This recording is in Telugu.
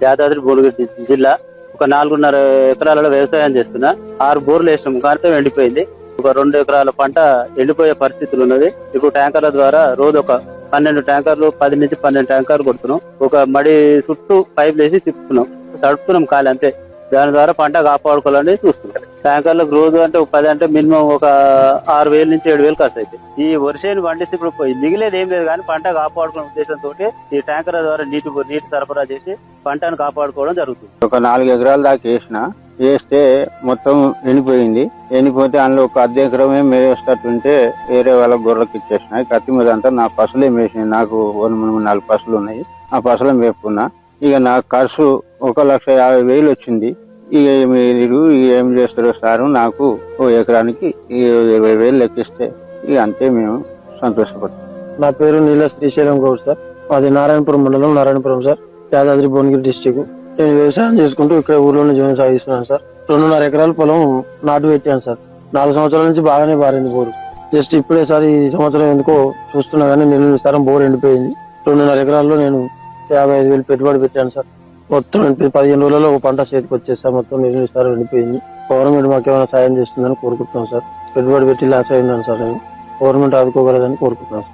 యాదాద్రి భువనగిరి జిల్లా. ఒక 4.5 ఎకరాలలో వ్యవసాయం చేస్తున్నా. 6 బోర్లు వేసినాం, కాంతం ఎండిపోయింది. ఒక 2 ఎకరాల పంట ఎండిపోయే పరిస్థితులు ఉన్నది. ఇప్పుడు ట్యాంకర్ల ద్వారా రోజు ఒక 12 ట్యాంకర్లు, 10 నుంచి 12 ట్యాంకర్లు కొడుతున్నాం. ఒక మడి చుట్టూ పైపులు వేసి తడుపుతున్నాం కాలి అంతే. దాని ద్వారా పంట కాపాడుకోవాలని చూస్తున్నాం. ట్యాంకర్లకు రోజు అంటే 10 అంటే మినిమం ఒక 6,000 నుంచి 7,000 ఖర్చు అయితే. ఈ వర్షాన్ని పండిస్తే ఇప్పుడు మిగిలేదు ఏం లేదు, కానీ పంట కాపాడుకునే ఉద్దేశంతో ఈ ట్యాంకర్ల ద్వారా నీటి సరఫరా చేసి పంటను కాపాడుకోవడం జరుగుతుంది. ఒక 4 ఎకరాల దాకా వేస్తే మొత్తం ఎండిపోయింది. ఎండిపోతే అందులో ఒక 1/2 ఎకరమే మేరేటట్టుంటే వేరే వాళ్ళ గొర్రెలకు ఇచ్చేసినాయి. కత్తి మీద అంతా నా పశువులే మేసినాయి. నాకు 4 పశువులు ఉన్నాయి. ఆ పశువులు మేపుకున్నా. ఇక నా ఖర్చు 1,50,000 వచ్చింది. ఇక మీరు ఏం చేస్తారో సారు, నాకు ఓ ఎకరానికి 20,000 లెక్కిస్తే ఇక అంతే, మేము సంతోషపడతాం. నా పేరు నీల శ్రీశైలం గౌడ్ సార్. మాది నారాయణపురం మండలం, నారాయణపురం సార్, యాదాద్రి భువనగిరి డిస్టిక్. నేను వ్యవసాయం చేసుకుంటూ ఇక్కడ ఊర్లోనే జీవనం సాగిస్తున్నాను సార్. 2.5 ఎకరాల పొలం నాటు పెట్టాను సార్. 4 సంవత్సరాల నుంచి బాగానే పారింది బోరు. జస్ట్ ఇప్పుడే సార్ ఈ సంవత్సరం ఎందుకో చూస్తున్నా కానీ నీళ్ళు విస్తారం బోర్ ఎండిపోయింది. 2.5 ఎకరాల్లో నేను 55,000 పెట్టుబడి పెట్టాను సార్. మొత్తం 15 రోజులలో ఒక పంట చేతికి వచ్చేసారు. మొత్తం నీళ్ళు విస్తారం ఎండిపోయింది. గవర్నమెంట్ మాకు ఏమైనా సాయం చేస్తుందని కోరుకుంటున్నాం సార్. పెట్టుబడి పెట్టి లాస్ అయిందని సార్. నేను గవర్నమెంట్ ఆదుకోగలదని కోరుకుంటున్నాను.